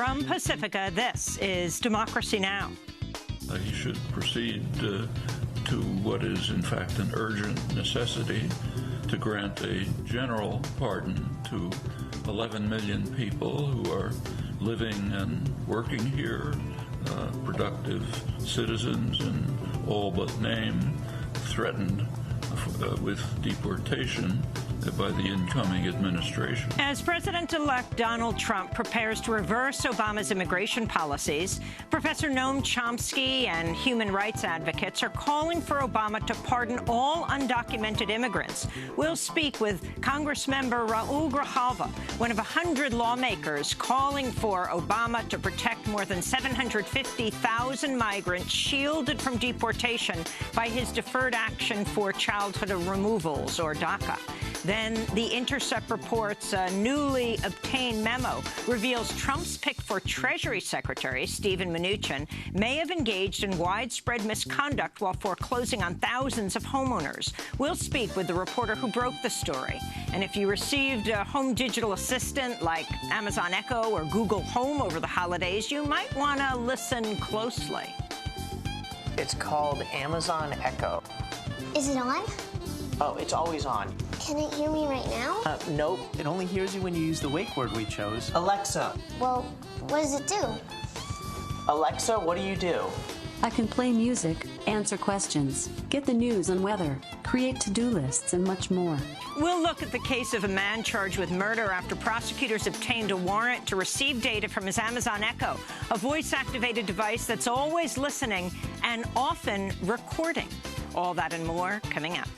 From Pacifica, this is Democracy Now! He should proceed to what is, in fact, an urgent necessity to grant a general pardon to 11 million people who are living and working here, productive citizens in all but name, threatened with deportation by the incoming administration. As President-elect Donald Trump prepares to reverse Obama's immigration policies, Professor Noam Chomsky and human rights advocates are calling for Obama to pardon all undocumented immigrants. We'll speak with Congressmember Raul Grijalva, one of 100 lawmakers calling for Obama to protect more than 750,000 migrants shielded from deportation by his Deferred Action for Childhood Removals, or DACA. Then The Intercept reports a newly obtained memo reveals Trump's pick for Treasury Secretary, Steven Mnuchin, may have engaged in widespread misconduct while foreclosing on thousands of homeowners. We'll speak with the reporter who broke the story. And if you received a home digital assistant like Amazon Echo or Google Home over the holidays, you might want to listen closely. It's called Amazon Echo. Is it on? Oh, it's always on. Can it hear me right now? Nope. It only hears you when you use the wake word we chose. Alexa. Well, what does it do? Alexa, what do you do? I can play music, answer questions, get the news and weather, create to-do lists, and much more. We'll look at the case of a man charged with murder after prosecutors obtained a warrant to receive data from his Amazon Echo, a voice-activated device that's always listening and often recording. All that and more coming up.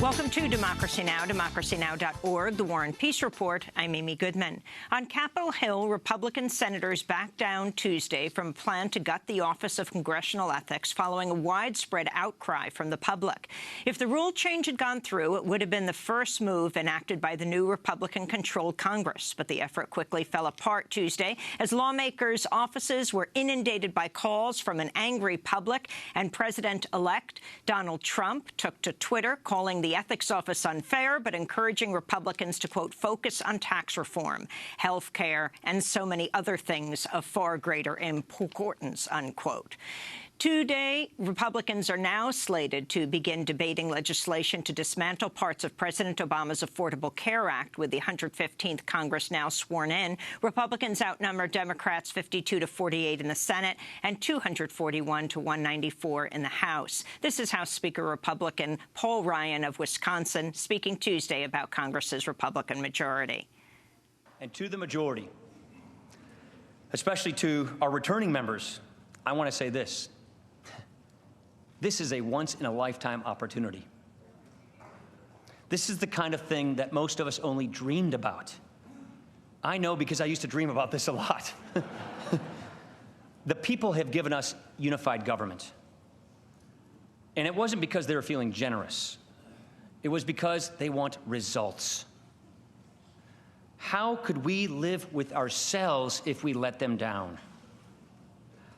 Welcome to Democracy Now!, democracynow.org, The War and Peace Report. I'm Amy Goodman. On Capitol Hill, Republican senators backed down Tuesday from a plan to gut the Office of Congressional Ethics following a widespread outcry from the public. If the rule change had gone through, it would have been the first move enacted by the new Republican-controlled Congress. But the effort quickly fell apart Tuesday as lawmakers' offices were inundated by calls from an angry public, and President-elect Donald Trump took to Twitter calling the Ethics Office unfair, but encouraging Republicans to, quote, focus on tax reform, health care, and so many other things of far greater importance, unquote. Today, Republicans are now slated to begin debating legislation to dismantle parts of President Obama's Affordable Care Act, with the 115th Congress now sworn in. Republicans outnumber Democrats 52-48 in the Senate and 241-194 in the House. This is House Speaker Republican Paul Ryan of Wisconsin speaking Tuesday about Congress's Republican majority. And to the majority, especially to our returning members, I want to say this. This is a once-in-a-lifetime opportunity. This is the kind of thing that most of us only dreamed about. I know because I used to dream about this a lot. The people have given us unified government. And it wasn't because they were feeling generous. It was because they want results. How could we live with ourselves if we let them down?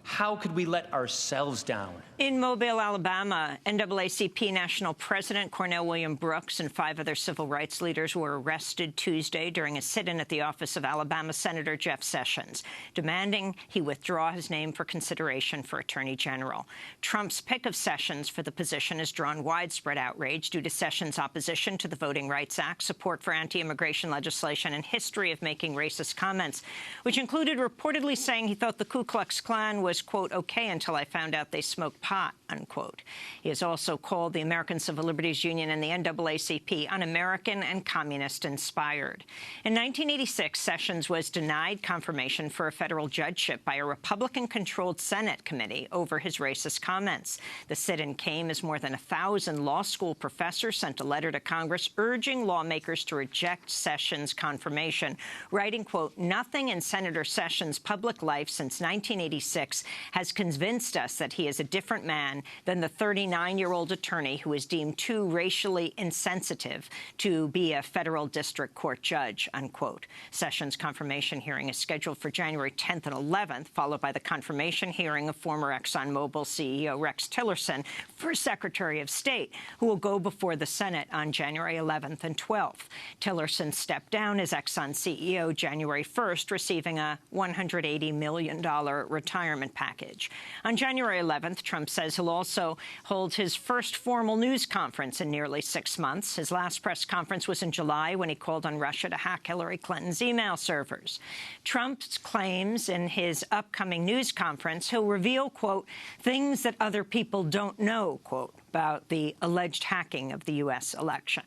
How could we let ourselves down? In Mobile, Alabama, NAACP National President Cornell William Brooks and 5 other civil rights leaders were arrested Tuesday during a sit-in at the office of Alabama Senator Jeff Sessions, demanding he withdraw his name for consideration for Attorney General. Trump's pick of Sessions for the position has drawn widespread outrage due to Sessions' opposition to the Voting Rights Act, support for anti-immigration legislation, and history of making racist comments, which included reportedly saying he thought the Ku Klux Klan was, quote, okay until I found out they smoked pot, unquote. He has also called the American Civil Liberties Union and the NAACP un-American and communist-inspired. In 1986, Sessions was denied confirmation for a federal judgeship by a Republican-controlled Senate committee over his racist comments. The sit-in came as more than 1,000 law school professors sent a letter to Congress urging lawmakers to reject Sessions' confirmation, writing, quote, nothing in Senator Sessions' public life since 1986 has convinced us that he is a different different man than the 39-year-old attorney who was deemed too racially insensitive to be a federal district court judge, unquote. Sessions' confirmation hearing is scheduled for January 10th and 11th, followed by the confirmation hearing of former ExxonMobil CEO Rex Tillerson for Secretary of State, who will go before the Senate on January 11th and 12th. Tillerson stepped down as Exxon CEO January 1st, receiving a $180 million retirement package. On January 11th, Trump says he'll also hold his first formal news conference in nearly 6 months. His last press conference was in July when he called on Russia to hack Hillary Clinton's email servers. Trump claims in his upcoming news conference he'll reveal, quote, things that other people don't know, quote, about the alleged hacking of the U.S. election.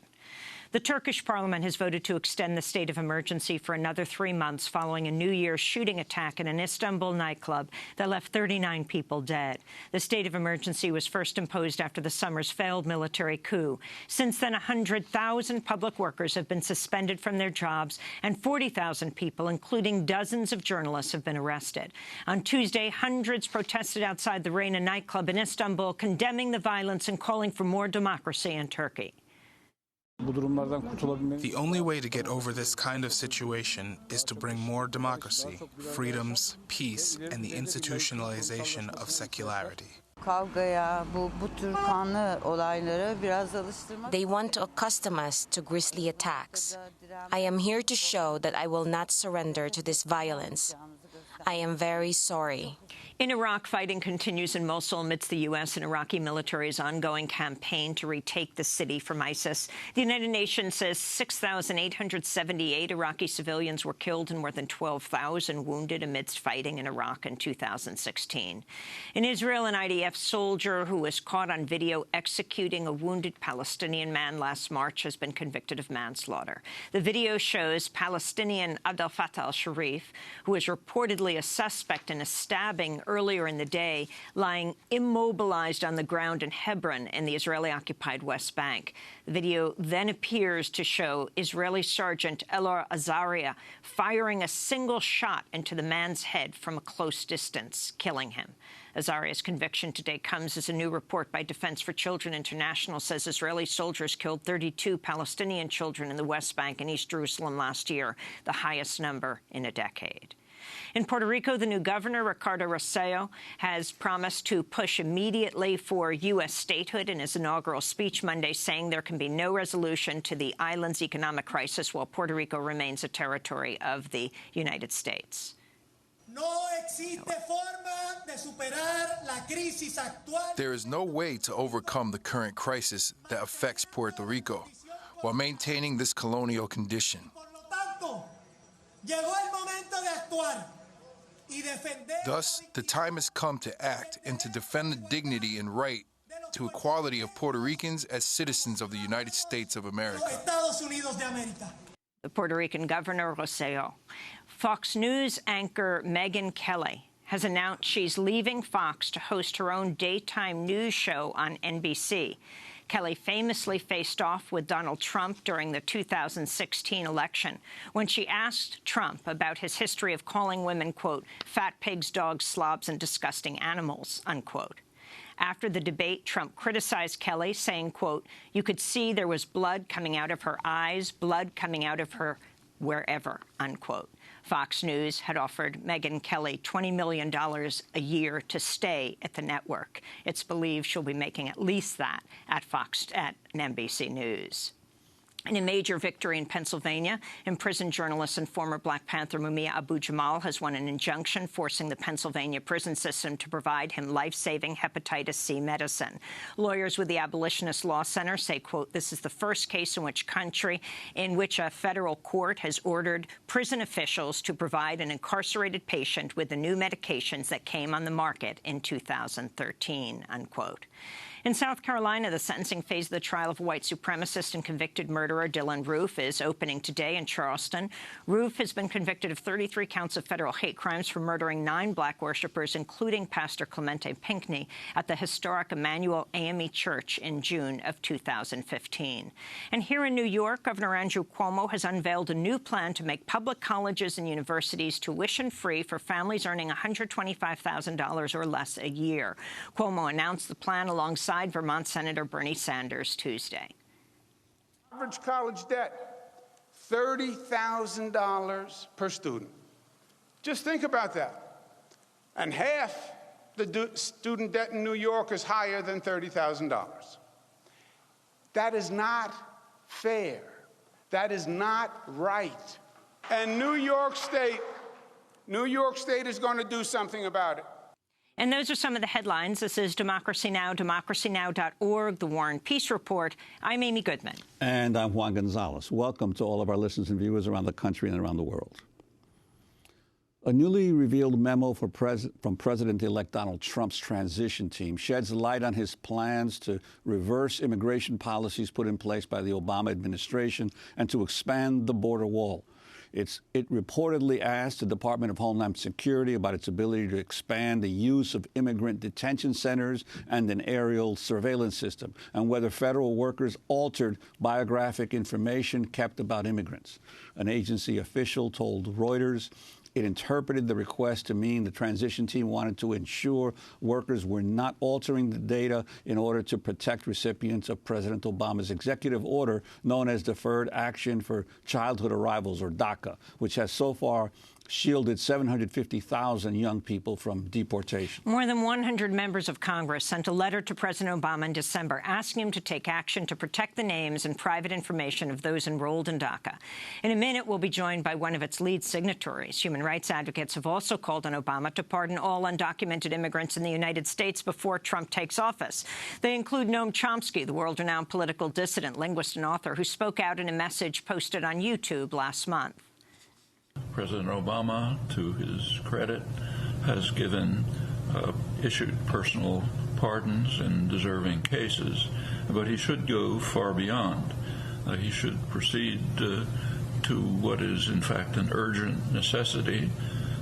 The Turkish parliament has voted to extend the state of emergency for another 3 months following a New Year's shooting attack in an Istanbul nightclub that left 39 people dead. The state of emergency was first imposed after the summer's failed military coup. Since then, 100,000 public workers have been suspended from their jobs, and 40,000 people, including dozens of journalists, have been arrested. On Tuesday, hundreds protested outside the Reyna nightclub in Istanbul, condemning the violence and calling for more democracy in Turkey. The only way to get over this kind of situation is to bring more democracy, freedoms, peace, and the institutionalization of secularity. They want to accustom us to grisly attacks. I am here to show that I will not surrender to this violence. I am very sorry. In Iraq, fighting continues in Mosul amidst the U.S. and Iraqi military's ongoing campaign to retake the city from ISIS. The United Nations says 6,878 Iraqi civilians were killed and more than 12,000 wounded amidst fighting in Iraq in 2016. In Israel, an IDF soldier who was caught on video executing a wounded Palestinian man last March has been convicted of manslaughter. The video shows Palestinian Abdel Fattah al-Sharif, who is reportedly a suspect in a stabbing earlier in the day, lying immobilized on the ground in Hebron in the Israeli-occupied West Bank. The video then appears to show Israeli Sergeant Elor Azaria firing a single shot into the man's head from a close distance, killing him. Azaria's conviction today comes as a new report by Defense for Children International says Israeli soldiers killed 32 Palestinian children in the West Bank and East Jerusalem last year, the highest number in a decade. In Puerto Rico, the new governor, Ricardo Rossello, has promised to push immediately for U.S. statehood in his inaugural speech Monday, saying there can be no resolution to the island's economic crisis while Puerto Rico remains a territory of the United States. There is no way to overcome the current crisis that affects Puerto Rico while maintaining this colonial condition. Thus, the time has come to act and to defend the dignity and right to equality of Puerto Ricans as citizens of the United States of America. The Puerto Rican governor, Rossello. Fox News anchor Megyn Kelly has announced she's leaving Fox to host her own daytime news show on NBC. Kelly famously faced off with Donald Trump during the 2016 election when she asked Trump about his history of calling women, quote, fat pigs, dogs, slobs, and disgusting animals, unquote. After the debate, Trump criticized Kelly, saying, quote, you could see there was blood coming out of her eyes, blood coming out of her wherever, unquote. Fox News had offered Megyn Kelly $20 million a year to stay at the network. It's believed she'll be making at least that at NBC News. In a major victory in Pennsylvania, imprisoned journalist and former Black Panther Mumia Abu-Jamal has won an injunction forcing the Pennsylvania prison system to provide him life-saving hepatitis C medicine. Lawyers with the Abolitionist Law Center say, quote, this is the first case in which a federal court has ordered prison officials to provide an incarcerated patient with the new medications that came on the market in 2013, unquote. In South Carolina, the sentencing phase of the trial of white supremacist and convicted murderer Dylan Roof is opening today in Charleston. Roof has been convicted of 33 counts of federal hate crimes for murdering 9 black worshipers, including Pastor Clemente Pinckney, at the historic Emmanuel AME Church in June of 2015. And here in New York, Governor Andrew Cuomo has unveiled a new plan to make public colleges and universities tuition-free for families earning $125,000 or less a year. Cuomo announced the plan alongside Vermont Senator Bernie Sanders Tuesday. Average college debt, $30,000 per student. Just think about that. And half the student debt in New York is higher than $30,000. That is not fair. That is not right. And New York State is going to do something about it. And those are some of the headlines. This is Democracy Now!, DemocracyNow.org, The War and Peace Report. I'm Amy Goodman. And I'm Juan Gonzalez. Welcome to all of our listeners and viewers around the country and around the world. A newly revealed memo from President-elect Donald Trump's transition team sheds light on his plans to reverse immigration policies put in place by the Obama administration and to expand the border wall. It reportedly asked the Department of Homeland Security about its ability to expand the use of immigrant detention centers and an aerial surveillance system, and whether federal workers altered biographic information kept about immigrants. An agency official told Reuters it interpreted the request to mean the transition team wanted to ensure workers were not altering the data in order to protect recipients of President Obama's executive order known as Deferred Action for Childhood Arrivals, or DACA, which has so far shielded 750,000 young people from deportation. More than 100 members of Congress sent a letter to President Obama in December asking him to take action to protect the names and private information of those enrolled in DACA. In a minute, we'll be joined by one of its lead signatories. Human rights advocates have also called on Obama to pardon all undocumented immigrants in the United States before Trump takes office. They include Noam Chomsky, the world-renowned political dissident, linguist and author, who spoke out in a message posted on YouTube last month. President Obama, to his credit, has issued personal pardons in deserving cases, but he should go far beyond. He should proceed to what is, in fact, an urgent necessity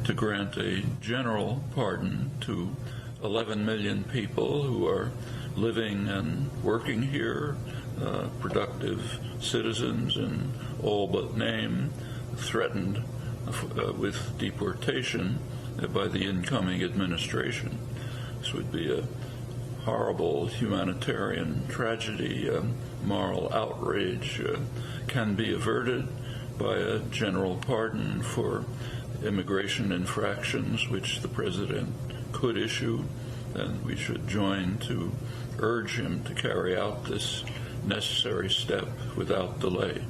to grant a general pardon to 11 million people who are living and working here, productive citizens in all but name, threatened with deportation by the incoming administration. This would be a horrible humanitarian tragedy. Moral outrage can be averted by a general pardon for immigration infractions, which the president could issue, and we should join to urge him to carry out this necessary step without delay.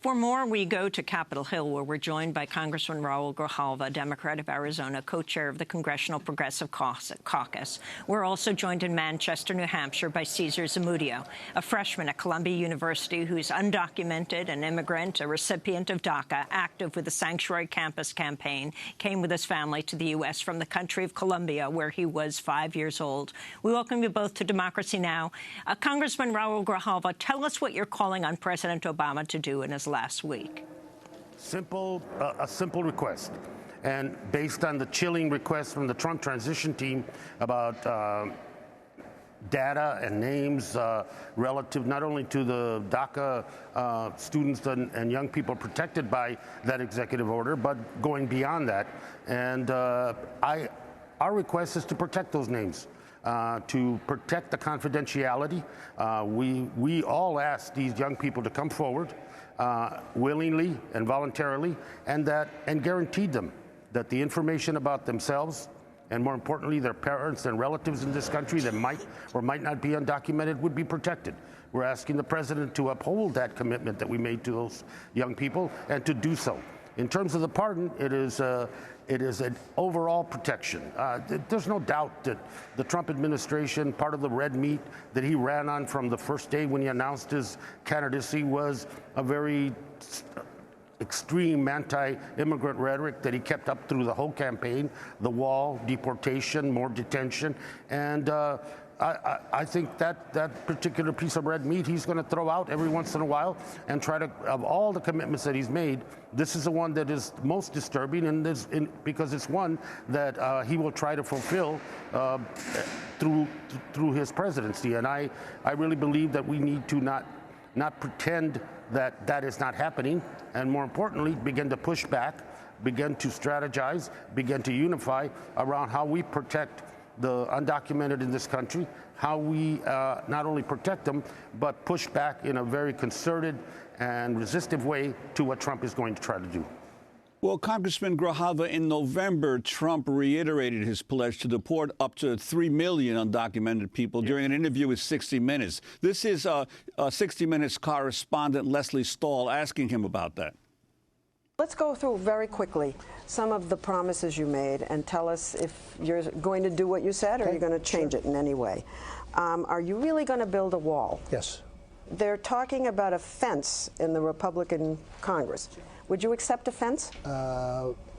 For more, we go to Capitol Hill, where we're joined by Congressman Raul Grijalva, Democrat of Arizona, co-chair of the Congressional Progressive Caucus. We're also joined in Manchester, New Hampshire, by Cesar Zamudio, a freshman at Columbia University who's undocumented, an immigrant, a recipient of DACA, active with the Sanctuary Campus campaign, came with his family to the U.S. from the country of Colombia, where he was 5 years old. We welcome you both to Democracy Now! Congressman Raul Grijalva, tell us what you're calling on President Obama to do in his last week. A simple request, and based on the chilling request from the Trump transition team about data and names relative not only to the DACA students and young people protected by that executive order, but going beyond that. And our request is to protect those names. To protect the confidentiality. We all ask these young people to come forward willingly and voluntarily, and guaranteed them that the information about themselves, and more importantly their parents and relatives in this country that might or might not be undocumented, would be protected. We're asking the president to uphold that commitment that we made to those young people, and to do so. In terms of the pardon, it is an overall protection. There's no doubt that the Trump administration, part of the red meat that he ran on from the first day when he announced his candidacy, was a very extreme anti-immigrant rhetoric that he kept up through the whole campaign: the wall, deportation, more detention, and I think that particular piece of red meat he's going to throw out every once in a while and try to, of all the commitments that he's made, this is the one that is most disturbing, and because it's one that he will try to fulfill through his presidency. And I really believe that we need to not pretend that that is not happening, and more importantly, begin to push back, begin to strategize, begin to unify around how we protect the undocumented in this country, how we not only protect them, but push back in a very concerted and resistive way to what Trump is going to try to do. Well, Congressman Grijalva, in November, Trump reiterated his pledge to deport up to 3 million undocumented people during an interview with 60 Minutes. This is 60 Minutes correspondent Leslie Stahl asking him about that. Let's go through very quickly some of the promises you made and tell us if you're going to do what you said or you're going to change it in any way. Are you really going to build a wall? Yes. They're talking about a fence in the Republican Congress. Would you accept a fence?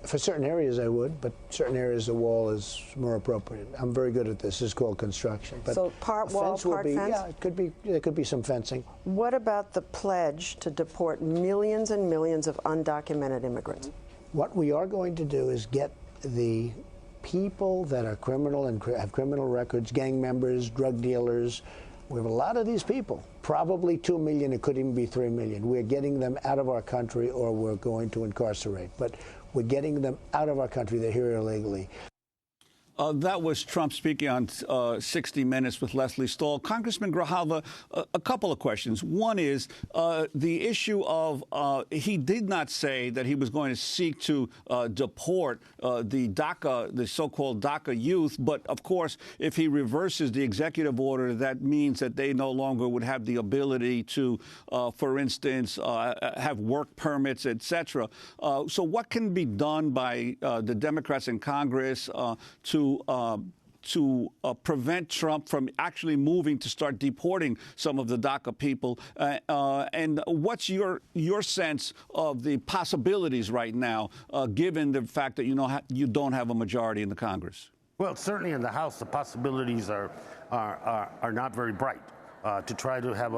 For certain areas, I would, but certain areas the wall is more appropriate. I'm very good at this. It's called construction. But so part wall, part fence? Yeah, it could be. There could be some fencing. What about the pledge to deport millions and millions of undocumented immigrants? What we are going to do is get the people that are criminal and have criminal records, gang members, drug dealers. We have a lot of these people, probably 2 million, it could even be 3 million. We're getting them out of our country or we're going to incarcerate. But we're getting them out of our country. They're here illegally. That was Trump speaking on 60 Minutes with Leslie Stahl. Congressman Grijalva, a couple of questions. One is the issue of he did not say that he was going to seek to deport the DACA, the so-called DACA youth. But, of course, if he reverses the executive order, that means that they no longer would have the ability to, for instance, have work permits, etc. So what can be done by the Democrats in Congress to prevent Trump from actually moving to start deporting some of the DACA people? And what's your sense of the possibilities right now, given the fact that you don't have a majority in the Congress? Well, certainly in the House, the possibilities are not very bright. To try to have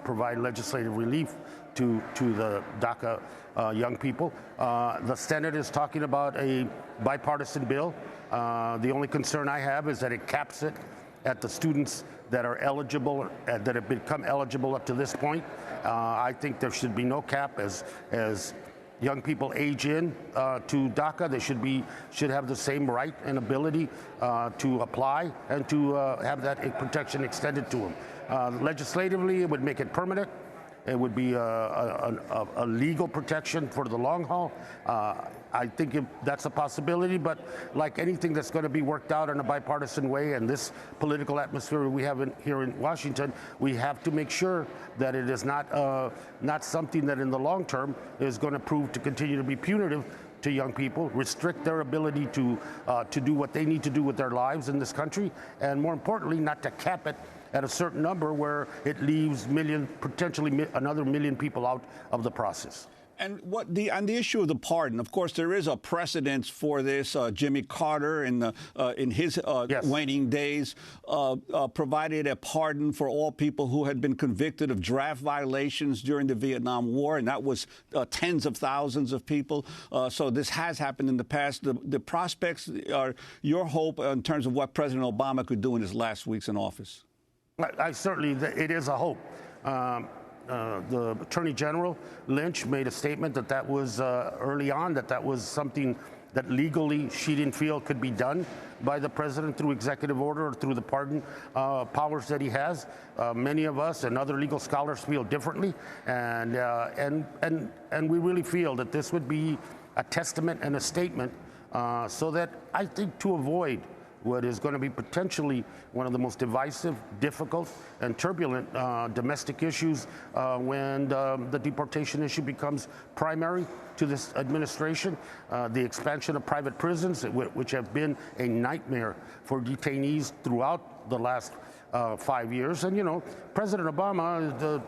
provide legislative relief to the DACA young people. The Senate is talking about a bipartisan bill. The only concern I have is that it caps it at the students that are eligible, that have become eligible up to this point. I think there should be no cap as young people age in to DACA. They should have the same right and ability to apply and to have that protection extended to them. Legislatively, it would make it permanent. It would be a legal protection for the long haul. I think that's a possibility, but like anything that's going to be worked out in a bipartisan way, and this political atmosphere we have here in Washington, we have to make sure that it is not something that in the long term is going to prove to continue to be punitive to young people, restrict their ability to do what they need to do with their lives in this country, and more importantly, not to cap it at a certain number where it leaves potentially another million people out of the process. And on the issue of the pardon, of course, there is a precedent for this. Jimmy Carter, in his yes. waning days, provided a pardon for all people who had been convicted of draft violations during the Vietnam War, and that was tens of thousands of people. So this has happened in the past. The prospects are your hope in terms of what President Obama could do in his last weeks in office. I certainly, it is a hope. The Attorney General Lynch made a statement that was early on, that was something that legally she didn't feel could be done by the president through executive order or through the pardon powers that he has. Many of us and other legal scholars feel differently, and we really feel that this would be a testament and a statement so that I think to avoid what is going to be potentially one of the most divisive, difficult, and turbulent domestic issues when the deportation issue becomes primary to this administration. The expansion of private prisons, which have been a nightmare for detainees throughout the last 5 years. And, President Obama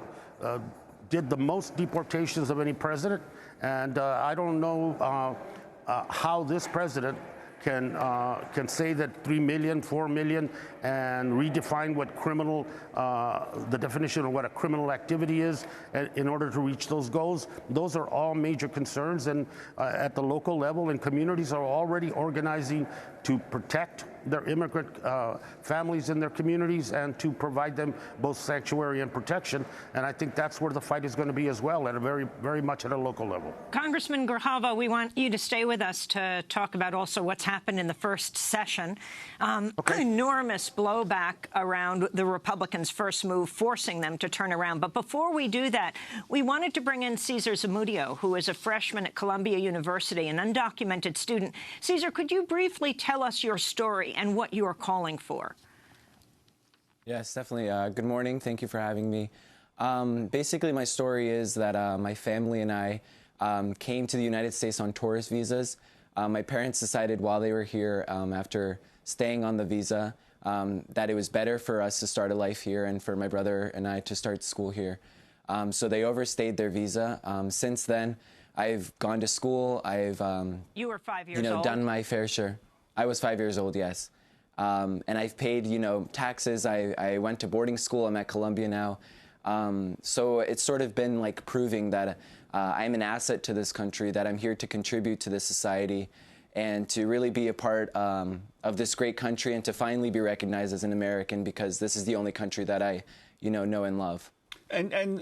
did the most deportations of any president, and I don't know how this president can say that 3 million, 4 million, and redefine what criminal, the definition of what a criminal activity is in order to reach those goals. Those are all major concerns, and at the local level, and communities are already organizing to protect their immigrant families in their communities and to provide them both sanctuary and protection. And I think that's where the fight is going to be as well, at a very much at a local level. Congressman Grijalva, we want you to stay with us to talk about also what's happened in the first session. Enormous blowback around the Republicans' first move, forcing them to turn around. But before we do that, we wanted to bring in Cesar Zamudio, who is a freshman at Columbia University, an undocumented student. Cesar, could you briefly tell us your story and what you are calling for? Yes, definitely. Good morning. Thank you for having me. Basically, my story is that my family and I came to the United States on tourist visas. My parents decided while they were here, after staying on the visa, that it was better for us to start a life here and for my brother and I to start school here. So they overstayed their visa. Since then, I've gone to school. I've you were 5 years old. Done my fair share. I was 5 years old, yes. And I've paid, taxes. I went to boarding school. I'm at Columbia now. So it's sort of been like proving that I'm an asset to this country, that I'm here to contribute to this society and to really be a part of this great country and to finally be recognized as an American, because this is the only country that I, know and love. And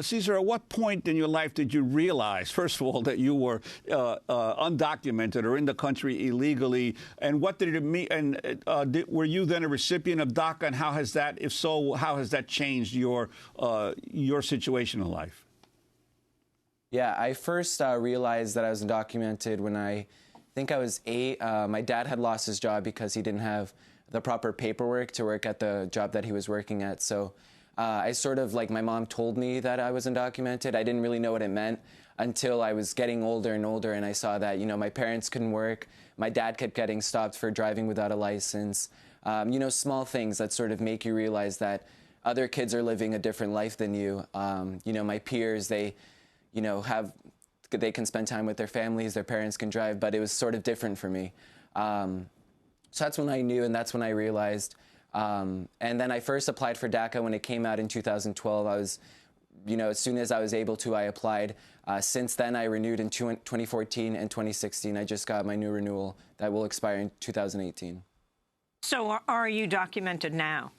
Cesar, at what point in your life did you realize, first of all, that you were undocumented or in the country illegally? And what did it mean? And were you then a recipient of DACA? And how has that, if so, how has that changed your situation in life? Yeah, I first realized that I was undocumented when I think I was 8. My dad had lost his job because he didn't have the proper paperwork to work at the job that he was working at. So I sort of, my mom told me that I was undocumented. I didn't really know what it meant until I was getting older and older, and I saw that, my parents couldn't work. My dad kept getting stopped for driving without a license. Small things that sort of make you realize that other kids are living a different life than you. My peers, they can spend time with their families, their parents can drive, but it was sort of different for me. So that's when I knew, and that's when I realized. And then I first applied for DACA when it came out in 2012. I was, as soon as I was able to, I applied. Since then, I renewed in 2014 and 2016. I just got my new renewal that will expire in 2018. So are you documented now?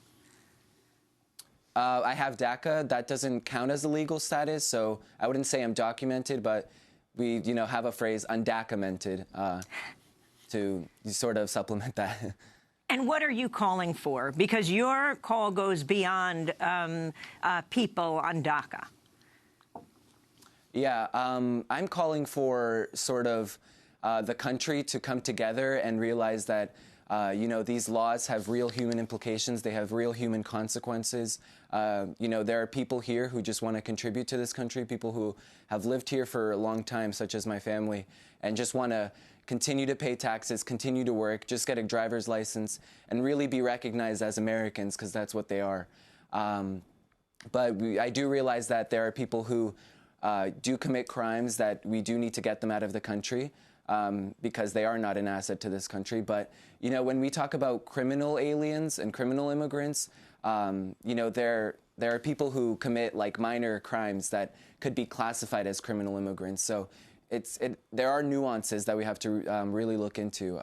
I have DACA. That doesn't count as a legal status, so I wouldn't say I'm documented, but we, have a phrase, undocumented, to sort of supplement that. And what are you calling for? Because your call goes beyond people on DACA. Yeah, I'm calling for sort of the country to come together and realize that, these laws have real human implications. They have real human consequences. There are people here who just want to contribute to this country, people who have lived here for a long time, such as my family, and just want to continue to pay taxes, continue to work, just get a driver's license, and really be recognized as Americans, because that's what they are. But I do realize that there are people who do commit crimes, that we do need to get them out of the country, because they are not an asset to this country. But, when we talk about criminal aliens and criminal immigrants, there are people who commit minor crimes that could be classified as criminal immigrants. So there are nuances that we have to really look into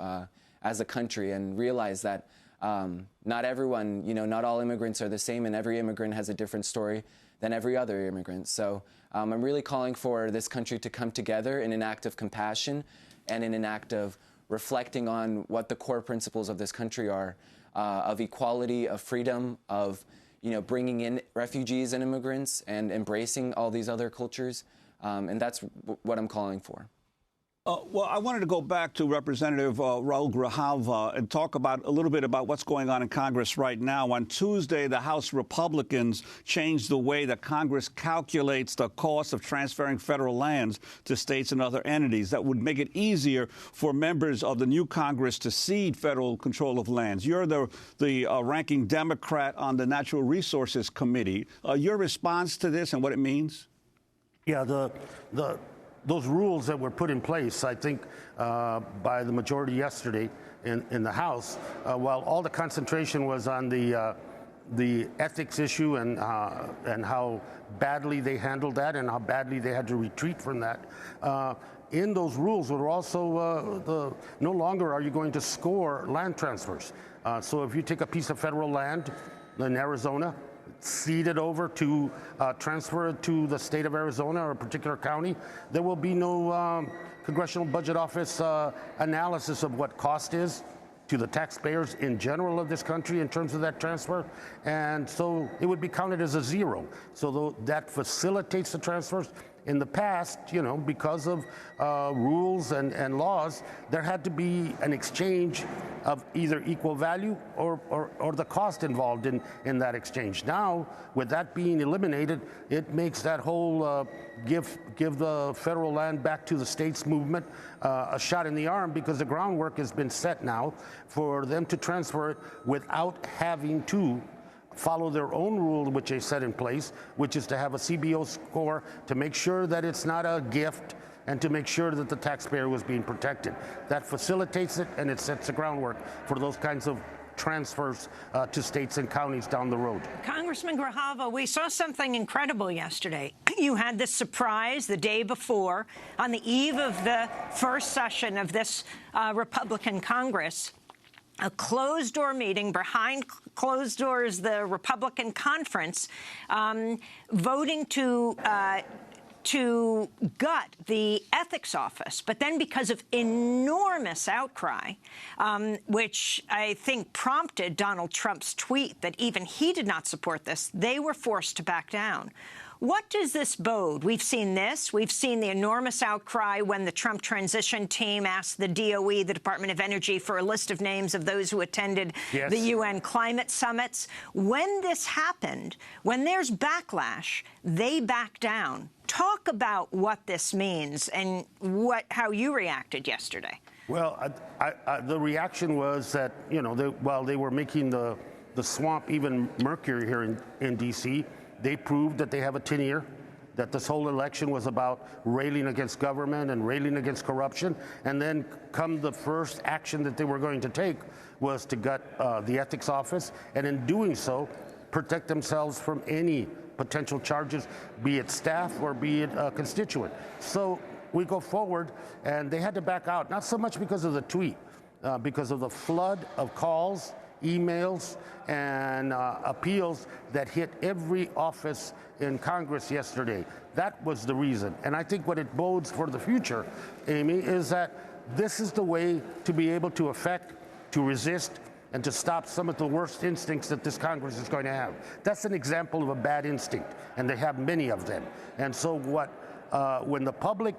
as a country and realize that not everyone, not all immigrants are the same, and every immigrant has a different story than every other immigrant. So I'm really calling for this country to come together in an act of compassion and in an act of reflecting on what the core principles of this country are, of equality, of freedom, of bringing in refugees and immigrants and embracing all these other cultures. And that's what I'm calling for. Well, I wanted to go back to Representative Raul Grijalva and talk a little bit about what's going on in Congress right now. On Tuesday, the House Republicans changed the way that Congress calculates the cost of transferring federal lands to states and other entities. That would make it easier for members of the new Congress to cede federal control of lands. You're the ranking Democrat on the Natural Resources Committee. Your response to this and what it means? Yeah, those rules that were put in place, I think, by the majority yesterday in the House, while all the concentration was on the ethics issue and how badly they handled that and how badly they had to retreat from that, in those rules were also no longer are you going to score land transfers. So if you take a piece of federal land in Arizona, cede it over to transfer it to the state of Arizona or a particular county, there will be no Congressional Budget Office analysis of what cost is to the taxpayers in general of this country in terms of that transfer, and so it would be counted as a zero. So that facilitates the transfers. In the past, you know, because of rules and laws, there had to be an exchange of either equal value or the cost involved in that exchange. Now, with that being eliminated, it makes that whole give the federal land back to the states movement a shot in the arm, because the groundwork has been set now for them to transfer it without having to follow their own rule, which they set in place, which is to have a CBO score to make sure that it's not a gift and to make sure that the taxpayer was being protected. That facilitates it, and it sets the groundwork for those kinds of transfers to states and counties down the road. Congressman Grijalva, we saw something incredible yesterday. You had this surprise the day before, on the eve of the first session of this Republican Congress, a closed-door meeting behind closed doors, the Republican conference, voting to gut the ethics office. But then, because of enormous outcry, which I think prompted Donald Trump's tweet that even he did not support this, they were forced to back down. What does this bode? We've seen this. We've seen the enormous outcry when the Trump transition team asked the DOE, the Department of Energy, for a list of names of those who attended the UN climate summits. When this happened, when there's backlash, they back down. Talk about what this means and how you reacted yesterday. Well, the reaction was that, you know, while they were making the swamp even murkier here in D.C., they proved that they have a tenure, that this whole election was about railing against government and railing against corruption. And then come the first action that they were going to take was to gut the ethics office, and in doing so, protect themselves from any potential charges, be it staff or be it a constituent. So we go forward, and they had to back out, not so much because of the tweet, because of the flood of calls, emails, and appeals that hit every office in Congress yesterday. That was the reason. And I think what it bodes for the future, Amy, is that this is the way to be able to affect, to resist, and to stop some of the worst instincts that this Congress is going to have. That's an example of a bad instinct, and they have many of them. And so when the public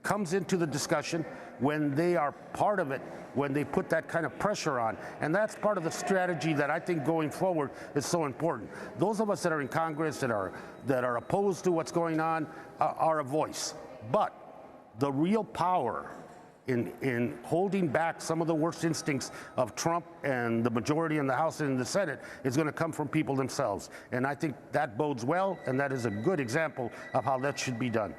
comes into the discussion, when they are part of it, when they put that kind of pressure on. And that's part of the strategy that I think going forward is so important. Those of us that are in Congress that are opposed to what's going on are a voice. But the real power in holding back some of the worst instincts of Trump and the majority in the House and in the Senate is going to come from people themselves. And I think that bodes well, and that is a good example of how that should be done.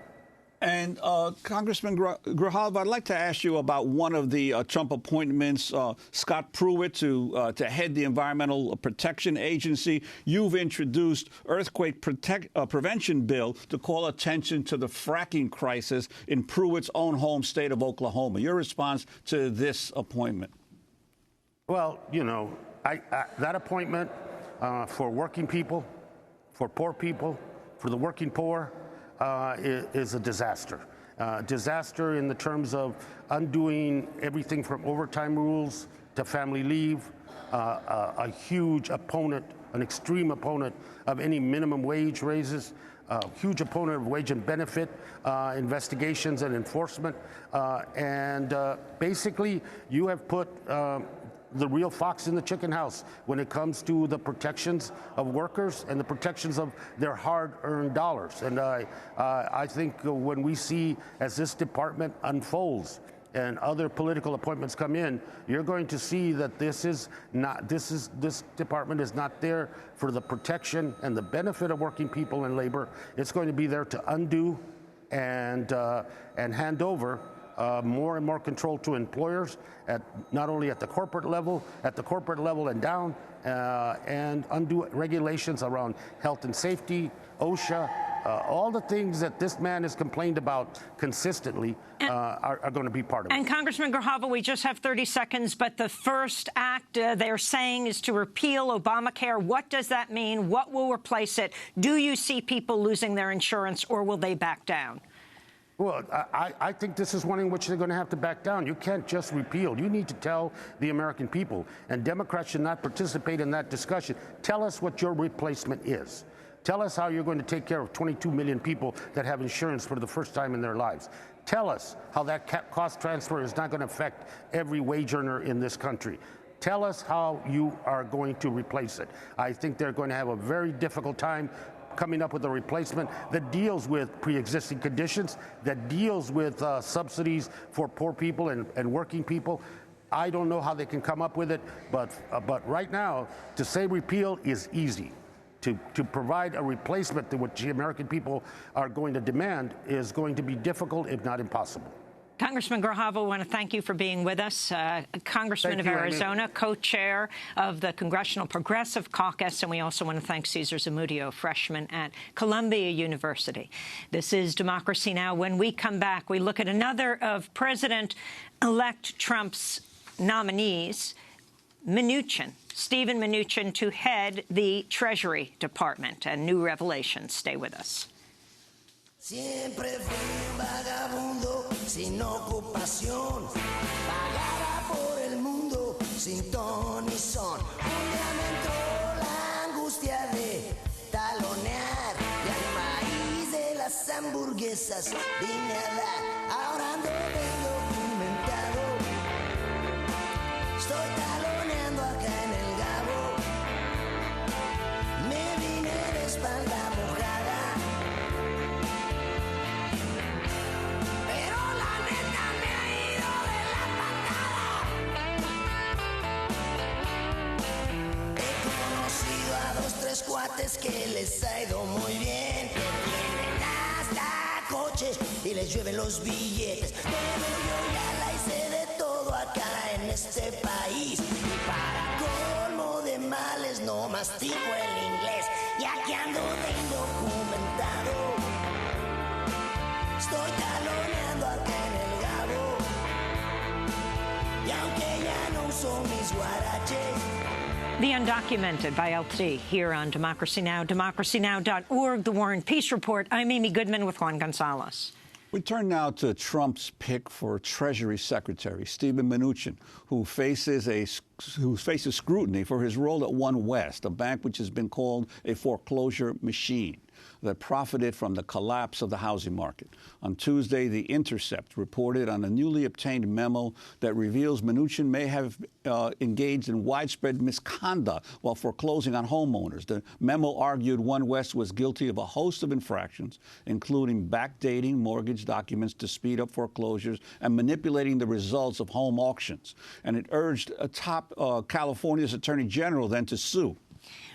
And Congressman Grijalva, I'd like to ask you about one of the Trump appointments, Scott Pruitt, to head the Environmental Protection Agency. You've introduced earthquake prevention bill to call attention to the fracking crisis in Pruitt's own home state of Oklahoma. Your response to this appointment? Well, you know, that appointment for working people, for poor people, for the working poor, is a disaster. Disaster in the terms of undoing everything from overtime rules to family leave, a huge opponent, an extreme opponent of any minimum wage raises, a huge opponent of wage and benefit investigations and enforcement. And basically, you have put the real fox in the chicken house when it comes to the protections of workers and the protections of their hard-earned dollars. And I think when we see, as this department unfolds and other political appointments come in, you're going to see that this department is not there for the protection and the benefit of working people and labor. It's going to be there to undo and hand over more and more control to employers, at not only at the corporate level and down, and undo regulations around health and safety, OSHA, all the things that this man has complained about consistently are going to be part of it. And Congressman Grijalva, we just have 30 seconds, but the first act they're saying is to repeal Obamacare. What does that mean? What will replace it? Do you see people losing their insurance, or will they back down? Well, I think this is one in which they're going to have to back down. You can't just repeal. You need to tell the American people, and Democrats should not participate in that discussion. Tell us what your replacement is. Tell us how you're going to take care of 22 million people that have insurance for the first time in their lives. Tell us how that cost transfer is not going to affect every wage earner in this country. Tell us how you are going to replace it. I think they're going to have a very difficult time coming up with a replacement that deals with pre-existing conditions, that deals with subsidies for poor people and working people. I don't know how they can come up with it, but right now, to say repeal is easy. To provide a replacement to what the American people are going to demand is going to be difficult, if not impossible. Congressman Grijalva, I want to thank you for being with us. Congressman of Arizona, co-chair of the Congressional Progressive Caucus, and we also want to thank Cesar Zamudio, freshman at Columbia University. This is Democracy Now! When we come back, we look at another of President-elect Trump's nominees, Stephen Mnuchin, to head the Treasury Department, and new revelations. Stay with us. Siempre fui un vagabundo sin ocupación, vagaba por el mundo sin ton ni son. Un día me entró la angustia de talonear y al maíz de las hamburguesas vine a dar. Ahora ando bien documentado, estoy taloneando acá en el Gabo. Me vine de espalda mojada, pero la neta me ha ido de la patada. He conocido a 2, 3 cuates que les ha ido muy bien, que tienen hasta coches y les llueven los billetes. Pero yo ya la hice de todo acá en este país, y para colmo de males no mastico el inglés, y aquí ando de indocumentado, estoy taloneando acá en el Gabo, y aunque ya no uso mis guaraches. The Undocumented by LT here on Democracy Now!, democracynow.org, The War and Peace Report. I'm Amy Goodman with Juan Gonzalez. We turn now to Trump's pick for Treasury Secretary, Stephen Mnuchin, who faces scrutiny for his role at One West, a bank which has been called a foreclosure machine that profited from the collapse of the housing market. On Tuesday, The Intercept reported on a newly obtained memo that reveals Mnuchin may have engaged in widespread misconduct while foreclosing on homeowners. The memo argued One West was guilty of a host of infractions, including backdating mortgage documents to speed up foreclosures and manipulating the results of home auctions. And it urged California's Attorney General then to sue.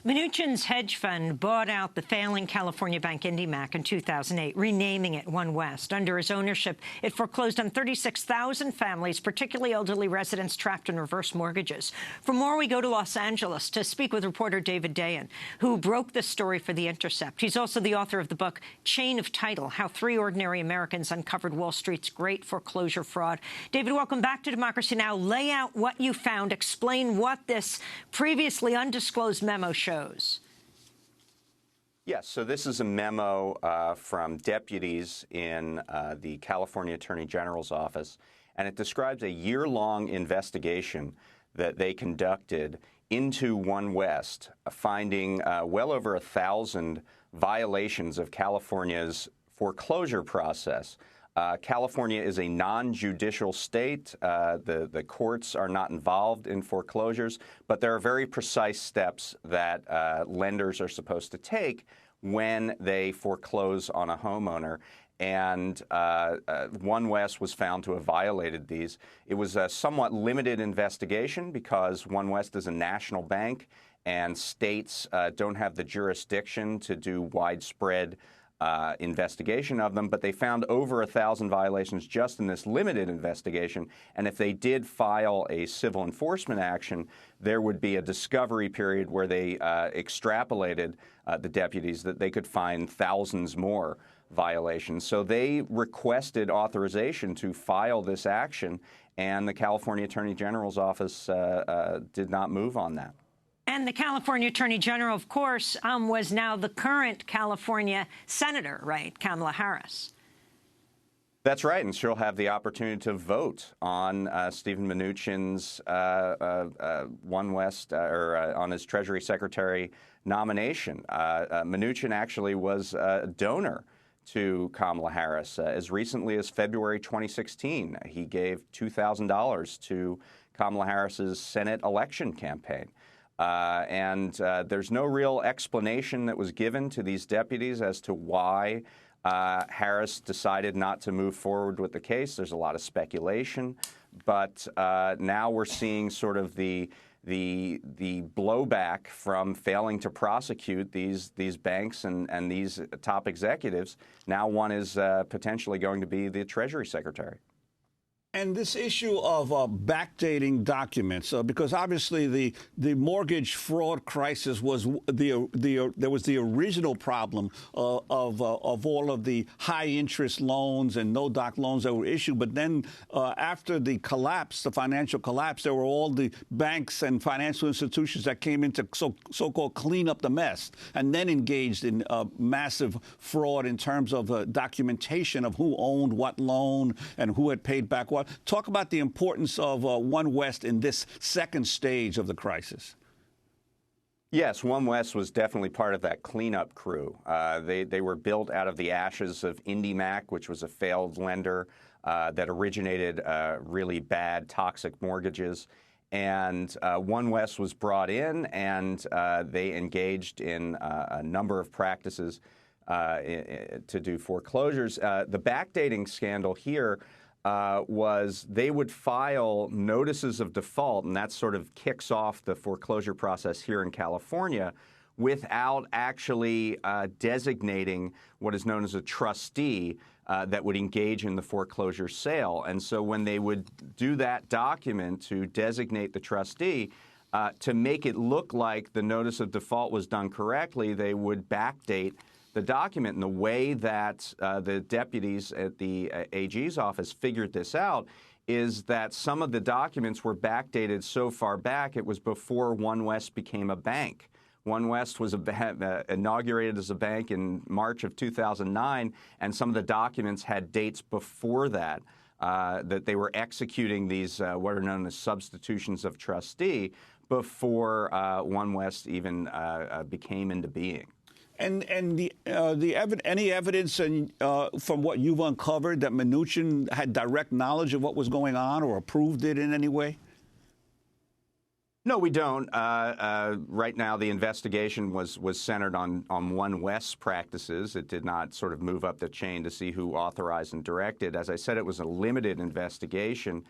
Mnuchin's hedge fund bought out the failing California bank IndyMac in 2008, renaming it One West. Under his ownership, it foreclosed on 36,000 families, particularly elderly residents trapped in reverse mortgages. For more, we go to Los Angeles to speak with reporter David Dayan, who broke this story for The Intercept. He's also the author of the book Chain of Title, How 3 Ordinary Americans Uncovered Wall Street's Great Foreclosure Fraud. David, welcome back to Democracy Now! Lay out what you found. Explain what this previously undisclosed memo shows. Yes, so this is a memo from deputies in the California Attorney General's office, and it describes a year-long investigation that they conducted into One West, finding well over 1,000 violations of California's foreclosure process. California is a non-judicial state. The courts are not involved in foreclosures, but there are very precise steps that lenders are supposed to take when they foreclose on a homeowner. And One West was found to have violated these. It was a somewhat limited investigation because One West is a national bank and states don't have the jurisdiction to do widespread investigation of them, but they found over 1,000 violations just in this limited investigation. And if they did file a civil enforcement action, there would be a discovery period where they extrapolated the deputies that they could find thousands more violations. So they requested authorization to file this action, and the California Attorney General's office did not move on that. And the California Attorney General, of course, was now the current California Senator, right, Kamala Harris? That's right, and she'll have the opportunity to vote on Steven Mnuchin's One West on his Treasury Secretary nomination. Mnuchin actually was a donor to Kamala Harris. As recently as February 2016, he gave $2,000 to Kamala Harris's Senate election campaign. There's no real explanation that was given to these deputies as to why Harris decided not to move forward with the case. There's a lot of speculation, but now we're seeing sort of the blowback from failing to prosecute these banks and these top executives. Now one is potentially going to be the Treasury Secretary. And this issue of backdating documents, because obviously the mortgage fraud crisis was there was the original problem of all of the high interest loans and no doc loans that were issued. But then after the collapse, the financial collapse, there were all the banks and financial institutions that came in to so-called clean up the mess, and then engaged in massive fraud in terms of documentation of who owned what loan and who had paid back what. Talk about the importance of One West in this second stage of the crisis. Yes, One West was definitely part of that cleanup crew. They were built out of the ashes of IndyMac, which was a failed lender that originated really bad, toxic mortgages. And One West was brought in, and they engaged in a number of practices to do foreclosures. The backdating scandal here was they would file notices of default, and that sort of kicks off the foreclosure process here in California, without actually designating what is known as a trustee that would engage in the foreclosure sale. And so when they would do that document to designate the trustee, to make it look like the notice of default was done correctly, they would backdate the document. And the way that the deputies at the AG's office figured this out is that some of the documents were backdated so far back it was before One West became a bank. One West was inaugurated as a bank in March of 2009, and some of the documents had dates before that, that they were executing these what are known as substitutions of trustee before One West even became into being. And any evidence from what you've uncovered that Mnuchin had direct knowledge of what was going on or approved it in any way? No, we don't. Right now, the investigation was centered on One West's practices. It did not sort of move up the chain to see who authorized and directed. As I said, it was a limited investigation.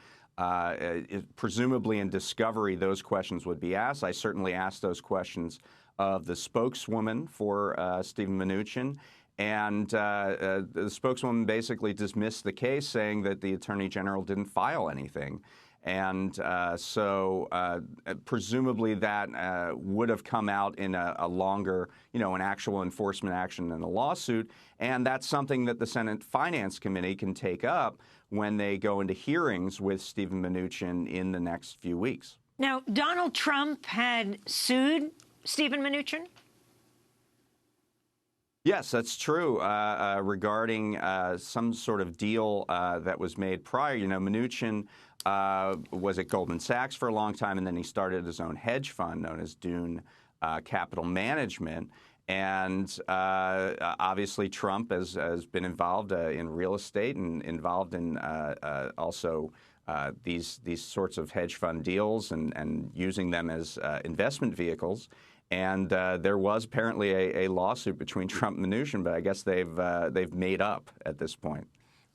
Presumably in discovery, those questions would be asked. I certainly asked those questions of the spokeswoman for Steven Mnuchin, and the spokeswoman basically dismissed the case, saying that the Attorney General didn't file anything. And so presumably that would have come out in a longer, an actual enforcement action than a lawsuit. And that's something that the Senate Finance Committee can take up when they go into hearings with Steven Mnuchin in the next few weeks. Now, Donald Trump had sued Steven Mnuchin? Yes, that's true. Regarding some sort of deal that was made prior, Mnuchin was at Goldman Sachs for a long time, and then he started his own hedge fund known as Dune Capital Management. And obviously, Trump has been involved in real estate and involved in also these sorts of hedge fund deals and using them as investment vehicles. And there was apparently a lawsuit between Trump and Mnuchin, but I guess they've made up at this point.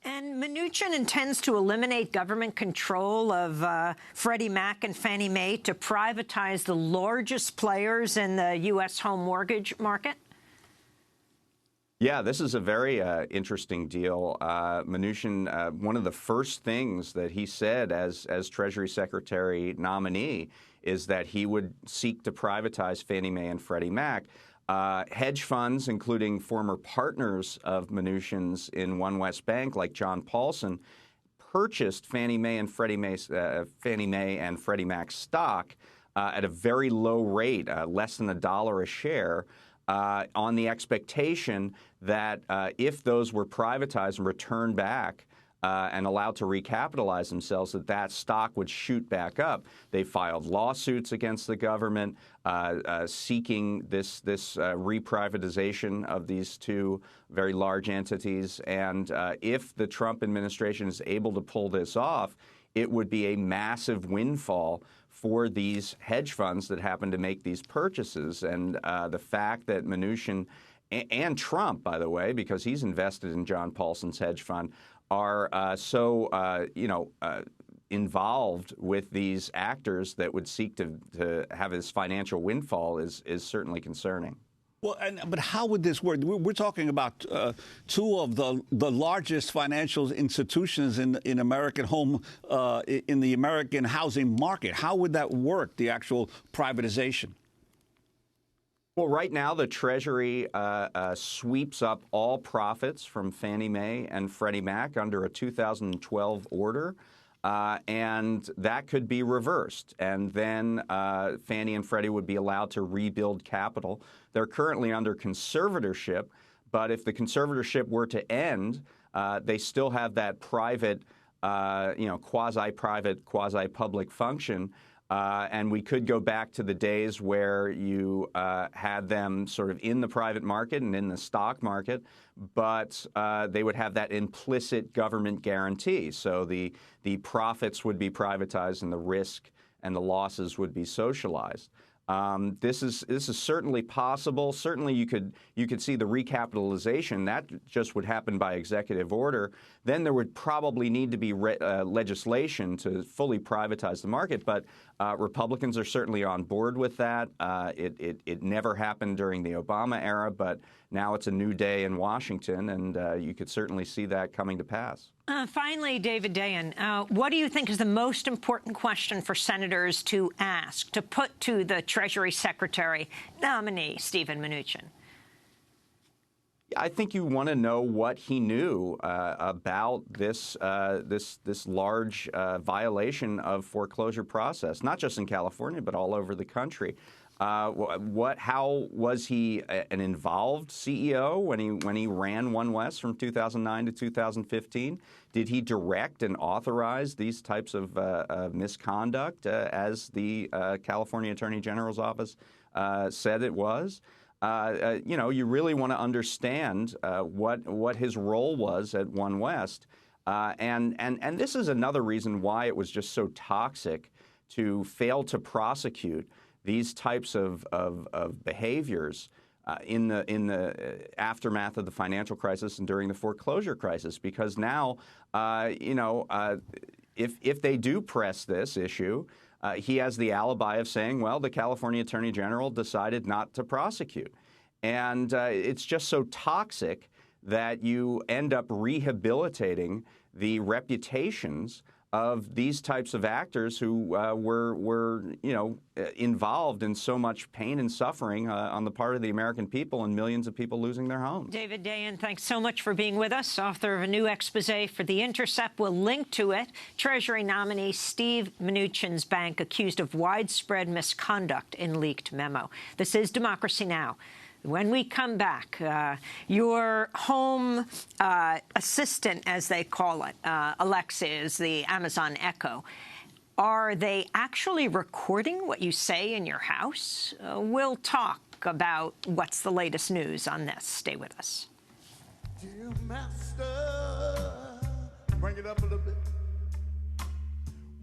And Mnuchin intends to eliminate government control of Freddie Mac and Fannie Mae to privatize the largest players in the U.S. home mortgage market? Yeah, this is a very interesting deal. Mnuchin, one of the first things that he said as Treasury Secretary nominee is that he would seek to privatize Fannie Mae and Freddie Mac. Hedge funds, including former partners of Mnuchin's in One West Bank, like John Paulson, purchased Fannie Mae and Freddie Mac stock at a very low rate, less than $1 a share, on the expectation that if those were privatized and returned back and allowed to recapitalize themselves, that stock would shoot back up. They filed lawsuits against the government seeking this reprivatization of these two very large entities. And if the Trump administration is able to pull this off, it would be a massive windfall for these hedge funds that happen to make these purchases. And the fact that Mnuchin and Trump, by the way, because he's invested in John Paulson's hedge fund, are involved with these actors that would seek to have this financial windfall is certainly concerning. Well, but how would this work? We're talking about two of the largest financial institutions in American in the American housing market. How would that work, the actual privatization? Well, right now, the Treasury sweeps up all profits from Fannie Mae and Freddie Mac under a 2012 order, and that could be reversed. And then Fannie and Freddie would be allowed to rebuild capital. They're currently under conservatorship, but if the conservatorship were to end, they still have that private, quasi-private, quasi-public function. And we could go back to the days where you had them sort of in the private market and in the stock market, but they would have that implicit government guarantee. So the profits would be privatized and the risk and the losses would be socialized. This is certainly possible. Certainly, you could see the recapitalization. That just would happen by executive order. Then there would probably need to be legislation to fully privatize the market. But Republicans are certainly on board with that. It never happened during the Obama era, but now it's a new day in Washington, and you could certainly see that coming to pass. Finally, David Dayen, what do you think is the most important question for senators to ask, to put to the Treasury Secretary nominee, Steven Mnuchin? I think you want to know what he knew about this large violation of foreclosure process, not just in California, but all over the country. How was he an involved CEO when he ran One West from 2009 to 2015? Did he direct and authorize these types of misconduct as the California Attorney General's office said it was? You really want to understand what his role was at One West, and this is another reason why it was just so toxic to fail to prosecute these types of behaviors in the aftermath of the financial crisis and during the foreclosure crisis, because now, if they do press this issue, he has the alibi of saying, well, the California Attorney General decided not to prosecute. And it's just so toxic that you end up rehabilitating the reputations of these types of actors who were involved in so much pain and suffering on the part of the American people and millions of people losing their homes. David Dayen, thanks so much for being with us. Author of a new expose for The Intercept. We'll link to it. Treasury nominee Steve Mnuchin's bank accused of widespread misconduct in leaked memo. This is Democracy Now! When we come back, your home assistant, as they call it, Alexa, is the Amazon Echo. Are they actually recording what you say in your house? We'll talk about what's the latest news on this. Stay with us. Dear Master, bring it up a little bit.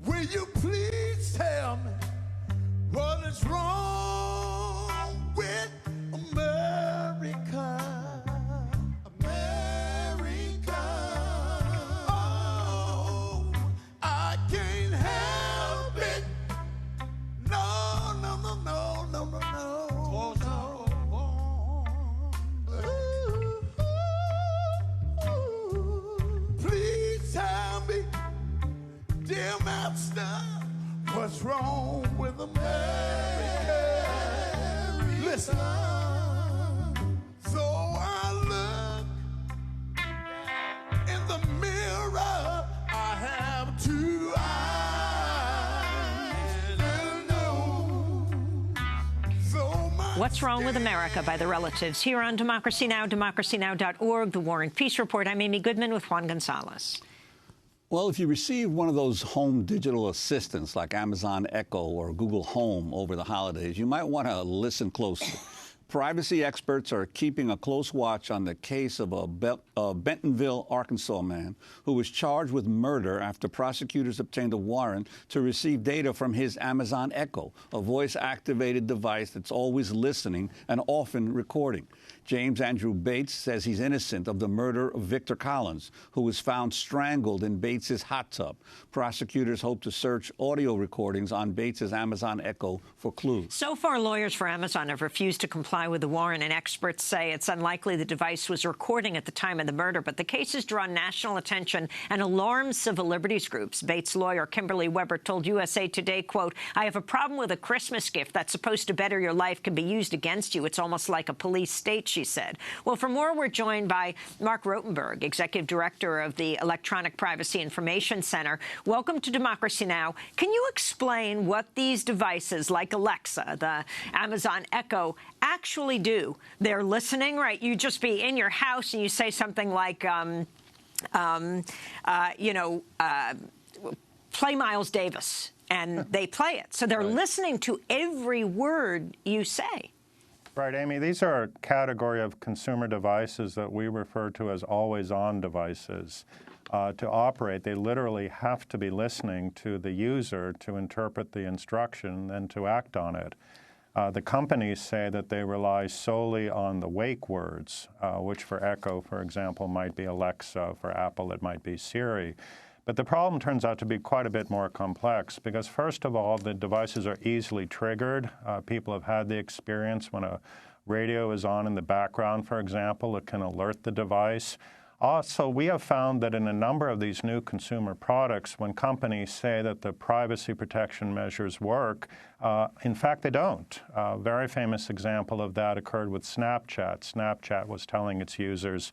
Will you please tell me what is wrong with America? America. Oh, I can't help it. No, no, no, no, no, no, no. Oh, no. Ooh. Dear master, what's wrong with America? Listen. So I look in the mirror, I have two eyes and know. So What's Wrong with America by the Relatives here on Democracy Now!, DemocracyNow.org, The War and Peace Report. I'm Amy Goodman with Juan Gonzalez. Well, if you receive one of those home digital assistants like Amazon Echo or Google Home over the holidays, you might want to listen closely. Privacy experts are keeping a close watch on the case of a Bentonville, Arkansas man who was charged with murder after prosecutors obtained a warrant to receive data from his Amazon Echo, a voice-activated device that's always listening and often recording. James Andrew Bates says he's innocent of the murder of Victor Collins, who was found strangled in Bates's hot tub. Prosecutors hope to search audio recordings on Bates's Amazon Echo for clues. So far, lawyers for Amazon have refused to comply with the warrant, and experts say it's unlikely the device was recording at the time of the murder. But the case has drawn national attention and alarmed civil liberties groups. Bates' lawyer, Kimberly Weber, told USA Today, quote, "I have a problem with a Christmas gift that's supposed to better your life can be used against you. It's almost like a police state," she said. Well, for more, we're joined by Mark Rotenberg, Executive Director of the Electronic Privacy Information Center. Welcome to Democracy Now! Can you explain what these devices, like Alexa, the Amazon Echo, actually do? They're listening, right? You just be in your house and you say something like, play Miles Davis, and they play it. So they're listening to every word you say. Right, Amy. These are a category of consumer devices that we refer to as always-on devices. To operate, they literally have to be listening to the user to interpret the instruction and to act on it. The companies say that they rely solely on the wake words, which for Echo, for example, might be Alexa. For Apple, it might be Siri. But the problem turns out to be quite a bit more complex because, first of all, the devices are easily triggered. People have had the experience when a radio is on in the background, for example, it can alert the device. Also, we have found that in a number of these new consumer products, when companies say that the privacy protection measures work, in fact, they don't. A very famous example of that occurred with Snapchat. Snapchat was telling its users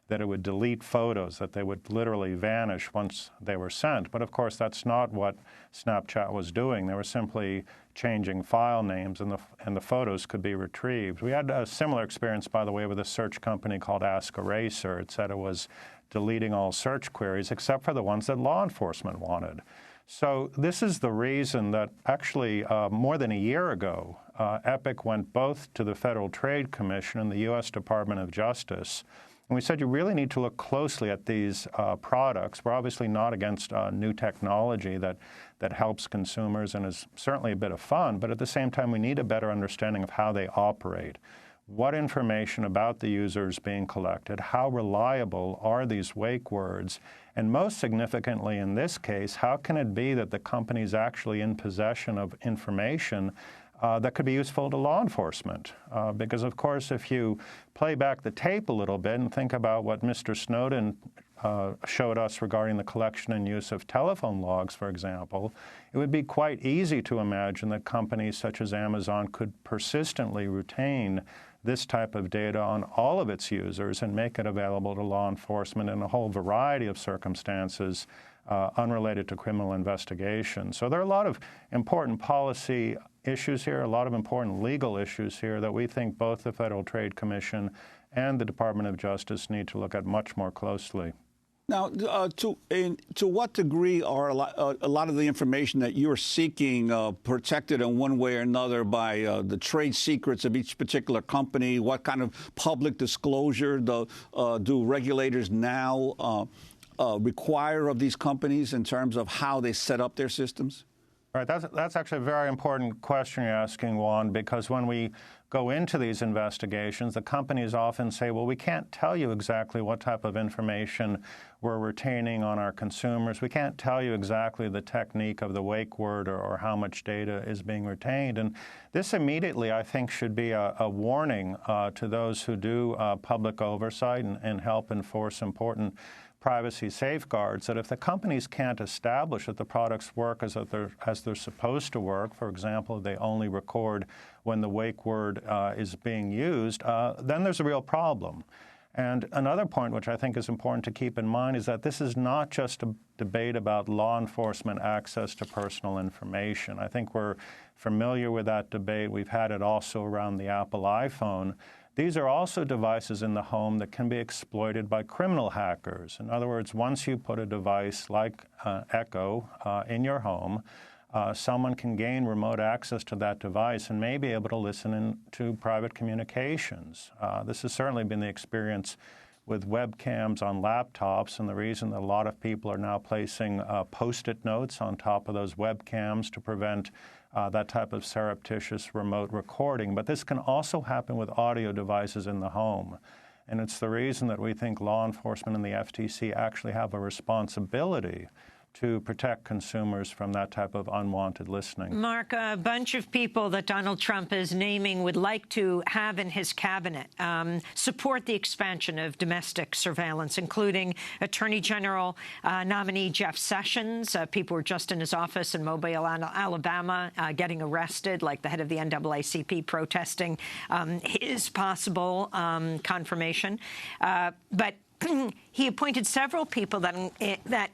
that it would delete photos, that they would literally vanish once they were sent. But of course, that's not what Snapchat was doing. They were simply changing file names, and the photos could be retrieved. We had a similar experience, by the way, with a search company called Ask Eraser. It said it was deleting all search queries except for the ones that law enforcement wanted. So this is the reason that actually more than a year ago, Epic went both to the Federal Trade Commission and the U.S. Department of Justice. And we said you really need to look closely at these products. We're obviously not against new technology that helps consumers and is certainly a bit of fun, but at the same time we need a better understanding of how they operate. What information about the user is being collected? How reliable are these wake words? And most significantly in this case, how can it be that the company is actually in possession of information that could be useful to law enforcement? Because, of course, if you play back the tape a little bit and think about what Mr. Snowden showed us regarding the collection and use of telephone logs, for example, it would be quite easy to imagine that companies such as Amazon could persistently retain this type of data on all of its users and make it available to law enforcement in a whole variety of circumstances unrelated to criminal investigation. So there are a lot of important policy issues here, a lot of important legal issues here that we think both the Federal Trade Commission and the Department of Justice need to look at much more closely. Now, to what degree are a lot of the information that you're seeking protected in one way or another by the trade secrets of each particular company? What kind of public disclosure do regulators now require of these companies in terms of how they set up their systems? Right. That's actually a very important question you're asking, Juan, because when we go into these investigations, the companies often say, well, we can't tell you exactly what type of information we're retaining on our consumers. We can't tell you exactly the technique of the wake word or how much data is being retained. And this immediately, I think, should be a warning to those who do public oversight and help enforce important privacy safeguards, that if the companies can't establish that the products work as they're supposed to work, for example, they only record when the wake word is being used, then there's a real problem. And another point which I think is important to keep in mind is that this is not just a debate about law enforcement access to personal information. I think we're familiar with that debate. We've had it also around the Apple iPhone. These are also devices in the home that can be exploited by criminal hackers. In other words, once you put a device like Echo in your home, someone can gain remote access to that device and may be able to listen in to private communications. This has certainly been the experience with webcams on laptops, and the reason that a lot of people are now placing Post-it notes on top of those webcams to prevent that type of surreptitious remote recording. But this can also happen with audio devices in the home. And it's the reason that we think law enforcement and the FTC actually have a responsibility to protect consumers from that type of unwanted listening. Mark, a bunch of people that Donald Trump is naming would like to have in his cabinet support the expansion of domestic surveillance, including Attorney General nominee Jeff Sessions. People were just in his office in Mobile, Alabama, getting arrested, like the head of the NAACP protesting his possible confirmation. But he appointed several people that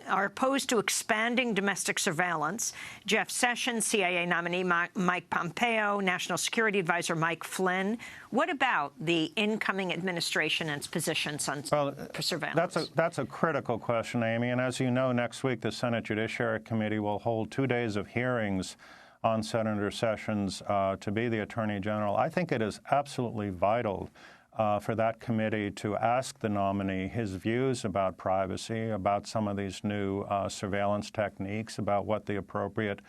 are opposed to expanding domestic surveillance. Jeff Sessions, CIA nominee Mike Pompeo, National Security Advisor Mike Flynn. What about the incoming administration and its positions on surveillance? That's a critical question, Amy. And as you know, next week the Senate Judiciary Committee will hold 2 days of hearings on Senator Sessions to be the Attorney General. I think it is absolutely vital for that committee to ask the nominee his views about privacy, about some of these new surveillance techniques, about what the appropriate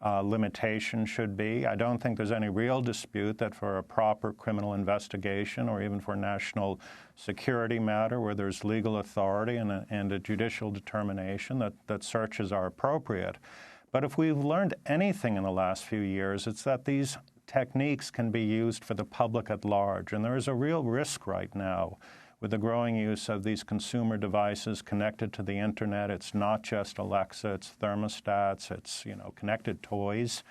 limitation should be. I don't think there's any real dispute that for a proper criminal investigation or even for national security matter where there's legal authority and a judicial determination that searches are appropriate. But if we've learned anything in the last few years, it's that these techniques can be used for the public at large. And there is a real risk right now with the growing use of these consumer devices connected to the internet. It's not just Alexa, it's thermostats, it's connected toys,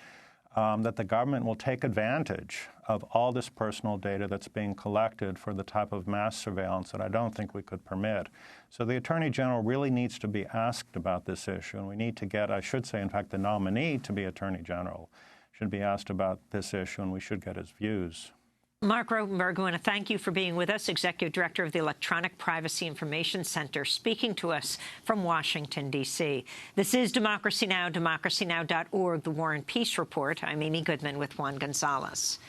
that the government will take advantage of all this personal data that's being collected for the type of mass surveillance that I don't think we could permit. So the Attorney General really needs to be asked about this issue, and we need to get, I should say, in fact, the nominee to be Attorney General should be asked about this issue, and we should get his views. Mark Rotenberg, I want to thank you for being with us, Executive Director of the Electronic Privacy Information Center, speaking to us from Washington, D.C. This is Democracy Now!, democracynow.org, The War and Peace Report. I'm Amy Goodman with Juan Gonzalez.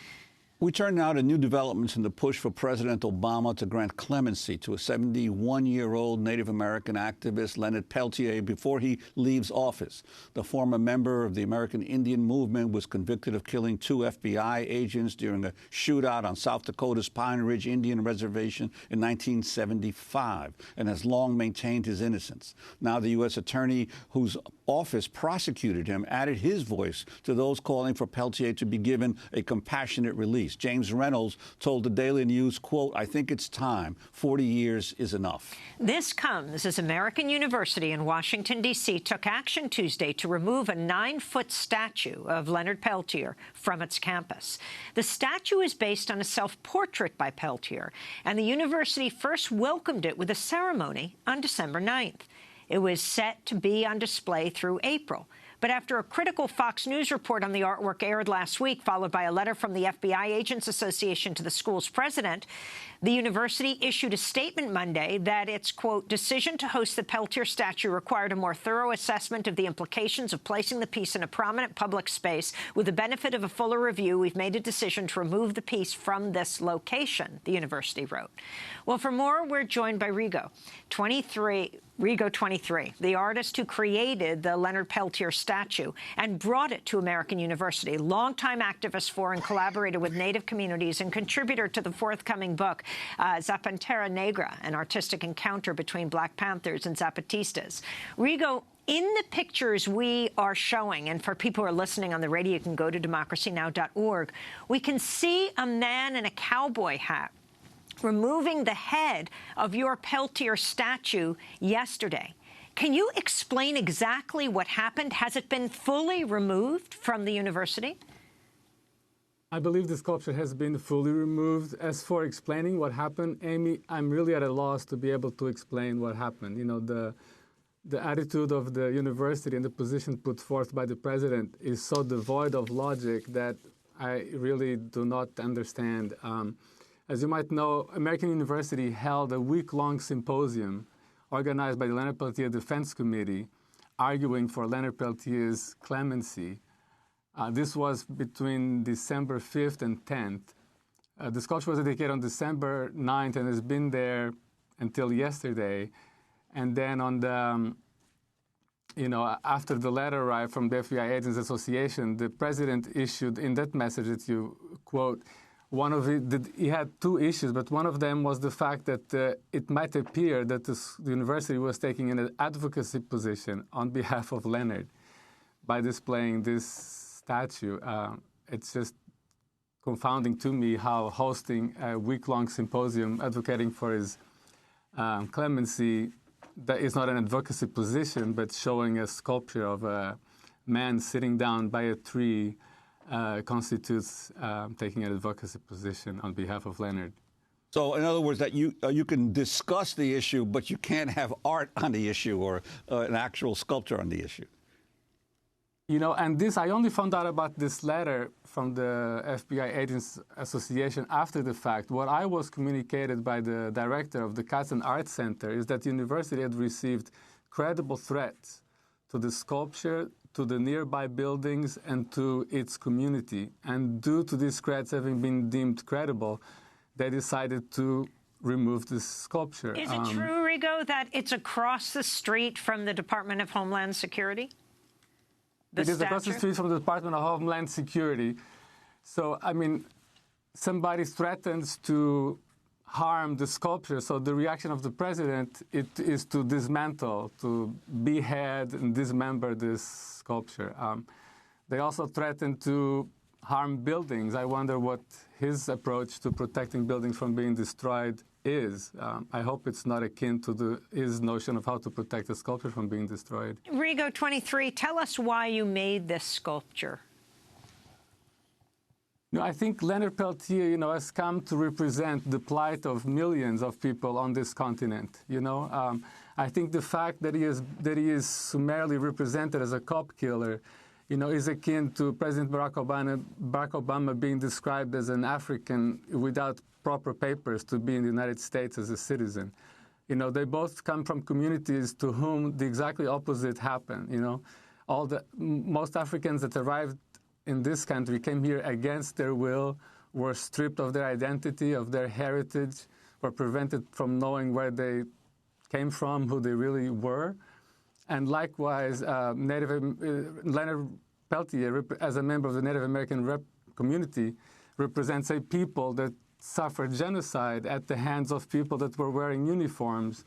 We turn now to new developments in the push for President Obama to grant clemency to a 71-year-old Native American activist, Leonard Peltier, before he leaves office. The former member of the American Indian Movement was convicted of killing 2 FBI agents during a shootout on South Dakota's Pine Ridge Indian Reservation in 1975 and has long maintained his innocence. Now the U.S. attorney whose office prosecuted him added his voice to those calling for Peltier to be given a compassionate release. James Reynolds told the Daily News, quote, "I think it's time. 40 years is enough." This comes as American University in Washington, D.C. took action Tuesday to remove a 9-foot statue of Leonard Peltier from its campus. The statue is based on a self-portrait by Peltier, and the university first welcomed it with a ceremony on December 9th. It was set to be on display through April. But after a critical Fox News report on the artwork aired last week, followed by a letter from the FBI Agents Association to the school's president, the university issued a statement Monday that its, quote, decision to host the Peltier statue required a more thorough assessment of the implications of placing the piece in a prominent public space. With the benefit of a fuller review, we've made a decision to remove the piece from this location, the university wrote. Well, for more, we're joined by Rigo 23, the artist who created the Leonard Peltier statue and brought it to American University, longtime activist for and collaborator with Native communities and contributor to the forthcoming book, Zapatera Negra, an artistic encounter between Black Panthers and Zapatistas. Rigo, in the pictures we are showing, and for people who are listening on the radio, you can go to democracynow.org, we can see a man in a cowboy hat removing the head of your Peltier statue yesterday. Can you explain exactly what happened? Has it been fully removed from the university? I believe the sculpture has been fully removed. As for explaining what happened, Amy, I'm really at a loss to be able to explain what happened. You know, the attitude of the university and the position put forth by the president is so devoid of logic that I really do not understand. As you might know, American University held a week-long symposium organized by the Leonard Peltier Defense Committee, arguing for Leonard Peltier's clemency. This was between December 5th and 10th. The sculpture was dedicated on December 9th and has been there until yesterday. And then on the, after the letter arrived from the FBI Agents Association, the president issued in that message that you quote, he had two issues, but one of them was the fact that it might appear that the university was taking an advocacy position on behalf of Leonard by displaying this statue. It's just confounding to me how hosting a week-long symposium advocating for his clemency, that is not an advocacy position, but showing a sculpture of a man sitting down by a tree constitutes taking an advocacy position on behalf of Leonard. So, in other words, that you can discuss the issue, but you can't have art on the issue or an actual sculpture on the issue. You know, and this, I only found out about this letter from the FBI Agents Association after the fact. What I was communicated by the director of the Katzen Art Center is that the university had received credible threats to the sculpture, to the nearby buildings, and to its community. And due to these threats having been deemed credible, they decided to remove this sculpture. Is it true, Rigo, that it's across the street from the Department of Homeland Security? It is across the street from the Department of Homeland Security. So, I mean, somebody threatens to harm the sculpture. So the reaction of the president is to dismantle, to behead and dismember this sculpture. They also threaten to harm buildings. I wonder what his approach to protecting buildings from being destroyed is. I hope it's not akin to his notion of how to protect a sculpture from being destroyed. Rigo 23, tell us why you made this sculpture. I think Leonard Peltier, has come to represent the plight of millions of people on this continent. I think the fact that he is summarily represented as a cop killer, is akin to President Barack Obama being described as an African without proper papers to be in the United States as a citizen. They both come from communities to whom the exactly opposite happened. Most Africans that arrived in this country came here against their will, were stripped of their identity, of their heritage, were prevented from knowing where they came from, who they really were. And likewise, Leonard Peltier, as a member of the Native American community, represents a people that suffered genocide at the hands of people that were wearing uniforms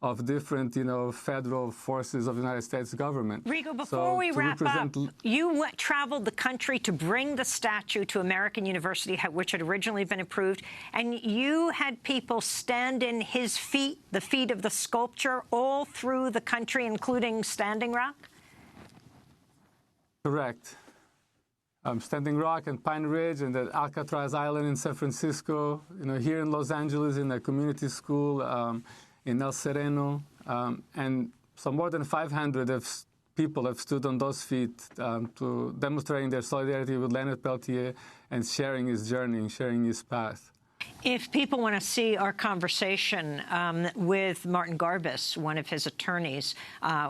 of different, federal forces of the United States government. Rigo, before we wrap up, you traveled the country to bring the statue to American University, which had originally been approved, and you had people stand in his feet, the feet of the sculpture, all through the country, including Standing Rock? Correct. Standing Rock and Pine Ridge and at Alcatraz Island in San Francisco, here in Los Angeles in a community school, in El Sereno, and so more than 500 people have stood on those feet to demonstrating their solidarity with Leonard Peltier and sharing his journey, sharing his path. If people want to see our conversation with Martin Garbus, one of his attorneys,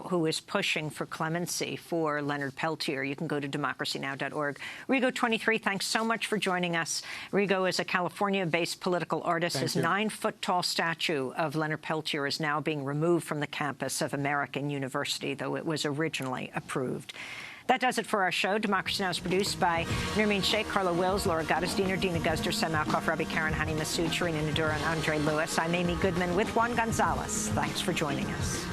who is pushing for clemency for Leonard Peltier, you can go to DemocracyNow.org. Rigo 23, thanks so much for joining us. Rigo is a California-based political artist. His 9-foot-tall statue of Leonard Peltier is now being removed from the campus of American University, though it was originally approved. That does it for our show. Democracy Now! Is produced by Nermeen Sheikh, Carla Wills, Laura Gottesdiener, Dina Guzder, Sam Alkoff, Rabbi Karen, Hani Massoud, Sharina Nadura, and Andre Lewis. I'm Amy Goodman with Juan Gonzalez. Thanks for joining us.